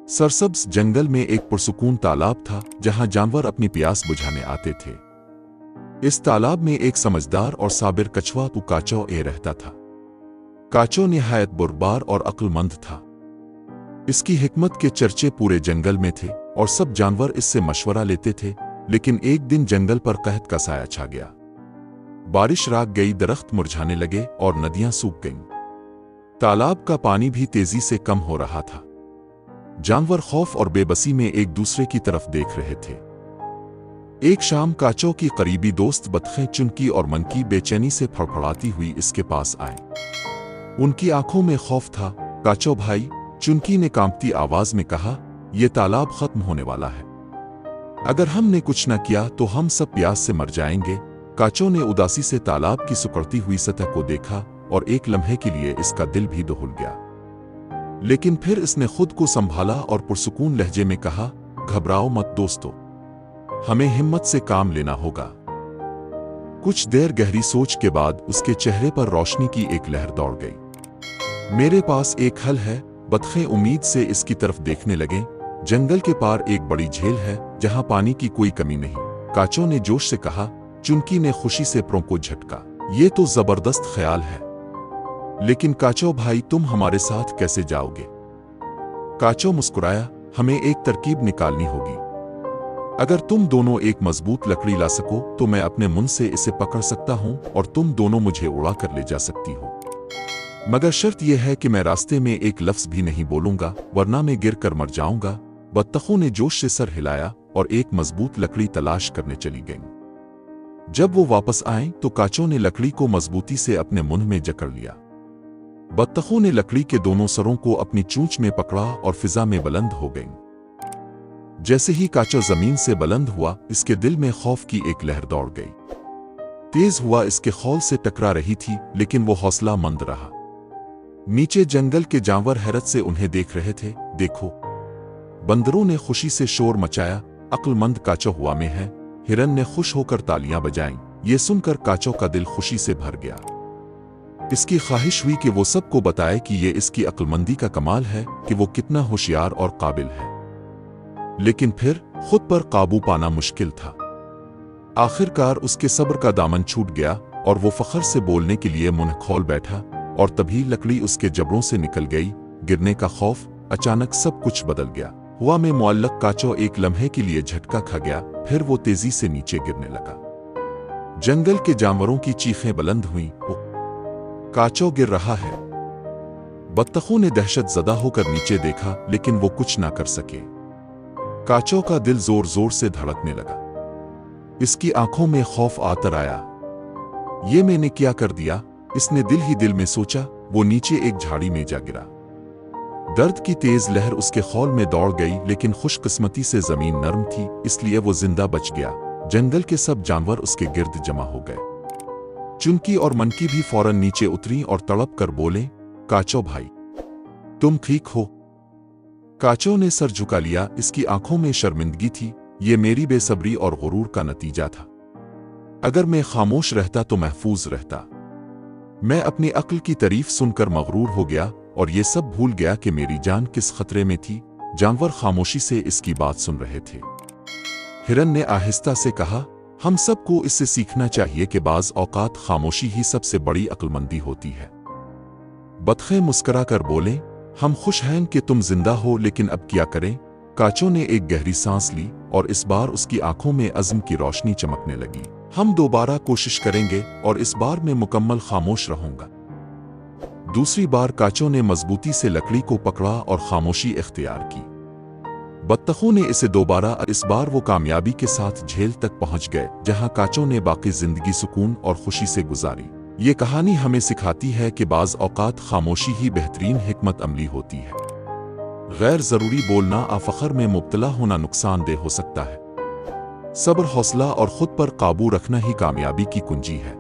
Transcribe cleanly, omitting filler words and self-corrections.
सरसब्ज जंगल में एक पुरसुकून तालाब था जहां जानवर अपनी प्यास बुझाने आते थे। इस तालाब में एक समझदार और साबिर कछुआ काचो रहता था। काचो निहायत बुर्बार और अक्लमंद था। इसकी हिकमत के चर्चे पूरे जंगल में थे और सब जानवर इससे मशवरा लेते थे। लेकिन एक दिन जंगल पर कहत का साया छा गया। बारिश राग गई, दरख्त मुरझाने लगे और नदियां सूख गईं। तालाब का पानी भी तेजी से कम हो रहा था। जानवर खौफ और बेबसी में एक दूसरे की तरफ देख रहे थे। एक शाम काचो की करीबी दोस्त बतखें चुनकी और मनकी बेचैनी से फड़फड़ाती हुई इसके पास आए। उनकी आंखों में खौफ था। काचो भाई, चुनकी ने कांपती आवाज में कहा, यह तालाब खत्म होने वाला है। अगर हमने कुछ न किया तो हम सब प्यास से मर जाएंगे। काचो ने उदासी से तालाब की सुकड़ती हुई सतह को देखा और एक लम्हे के लिए इसका दिल भी दहुल गया। लेकिन फिर इसने खुद को संभाला और पुरसुकून लहजे में कहा, घबराओ मत दोस्तों, हमें हिम्मत से काम लेना होगा। कुछ देर गहरी सोच के बाद उसके चेहरे पर रोशनी की एक लहर दौड़ गई। मेरे पास एक हल है। बतखें उम्मीद से इसकी तरफ देखने लगे। जंगल के पार एक बड़ी झील है जहां पानी की कोई कमी नहीं। काचो ने जोश से कहा। चुनकी ने खुशी से प्रों को झटका। ये तो जबरदस्त ख्याल है, लेकिन काचो भाई तुम हमारे साथ कैसे जाओगे? काचो मुस्कुराया, हमें एक तरकीब निकालनी होगी। अगर तुम दोनों एक मजबूत लकड़ी ला सको तो मैं अपने मुंह से इसे पकड़ सकता हूं और तुम दोनों मुझे उड़ा कर ले जा सकती हो। मगर शर्त यह है कि मैं रास्ते में एक लफ्ज भी नहीं बोलूंगा, वरना मैं गिर कर मर जाऊंगा। बत्तखों ने जोश से सर हिलाया और एक मजबूत लकड़ी तलाश करने चली गईं। जब वो वापस आए तो काचो ने लकड़ी को मजबूती से अपने मुंह में जकड़ लिया। बत्तखों ने लकड़ी के दोनों सरों को अपनी चोंच में पकड़ा और फिजा में बुलंद हो गईं। जैसे ही काचो जमीन से बुलंद हुआ, इसके दिल में खौफ की एक लहर दौड़ गई। तेज हुआ इसके खौल से टकरा रही थी, लेकिन वो हौसला मंद रहा। नीचे जंगल के जानवर हैरत से उन्हें देख रहे थे। देखो, बंदरों ने खुशी से शोर मचाया, अक्लमंद काचो हुआ में है। हिरन ने खुश होकर तालियां बजाईं। ये सुनकर काचो का दिल खुशी से भर गया। इसकी ख्वाहिश हुई कि वो सबको बताए कि ये इसकी अक्लमंदी का कमाल है कि वो कितना होशियार और काबिल है। लेकिन फिर खुद पर काबू पाना मुश्किल था। आखिरकार उसके सब्र का दामन छूट गया और वो फख्र से बोलने के लिए मुंह खोल बैठा। और तभी लकड़ी उसके जबड़ों से निकल गई। गिरने का खौफ, अचानक सब कुछ बदल गया। हवा में मुअल्लक काचो एक लम्हे के लिए झटका खा गया, फिर वो तेजी से नीचे गिरने लगा। जंगल के जानवरों की चीखें बुलंद हुईं, काचो गिर रहा है। बत्तखों ने दहशत ज़दा होकर नीचे देखा, लेकिन वो कुछ ना कर सके। काचो का दिल जोर जोर से धड़कने लगा। इसकी आंखों में खौफ आतर आया। ये मैंने क्या कर दिया? इसने दिल ही दिल में सोचा। वो नीचे एक झाड़ी में जा गिरा। दर्द की तेज लहर उसके खौल में दौड़ गई, लेकिन खुशकिस्मती से जमीन नरम थी, इसलिए वो जिंदा बच गया। जंगल के सब जानवर उसके गिर्द जमा हो गए। चुनकी और मनकी भी फौरन नीचे उतरी और तड़प कर बोले, काचो भाई, तुम ठीक हो? काचो ने सर झुका लिया। इसकी आंखों में शर्मिंदगी थी। ये मेरी बेसब्री और गुरूर का नतीजा था। अगर मैं खामोश रहता तो महफूज रहता। मैं अपनी अक्ल की तारीफ सुनकर मगरूर हो गया और ये सब भूल गया कि मेरी जान किस खतरे में थी। जानवर खामोशी से इसकी बात सुन रहे थे। हिरन ने आहिस्ता से कहा, हम सबको इससे सीखना चाहिए कि बाज औकात खामोशी ही सबसे बड़ी अक्लमंदी होती है। बतखें मुस्करा कर बोले, हम खुश हैं कि तुम जिंदा हो, लेकिन अब क्या करें? काचो ने एक गहरी सांस ली और इस बार उसकी आंखों में अज़्म की रोशनी चमकने लगी। हम दोबारा कोशिश करेंगे और इस बार मैं मुकम्मल खामोश रहूंगा। दूसरी बार काचो ने मजबूती से लकड़ी को पकड़ा और खामोशी इख्तियार की। बत्तखों ने इसे दोबारा, इस बार वो कामयाबी के साथ झील तक पहुंच गए, जहां काचो ने बाकी जिंदगी सुकून और खुशी से गुजारी। ये कहानी हमें सिखाती है कि बाज औकात खामोशी ही बेहतरीन हिकमत अमली होती है। गैर जरूरी बोलना, आफखर में मुब्तला होना नुकसानदेह हो सकता है। सब्र, हौसला और खुद पर काबू रखना ही कामयाबी की कुंजी है।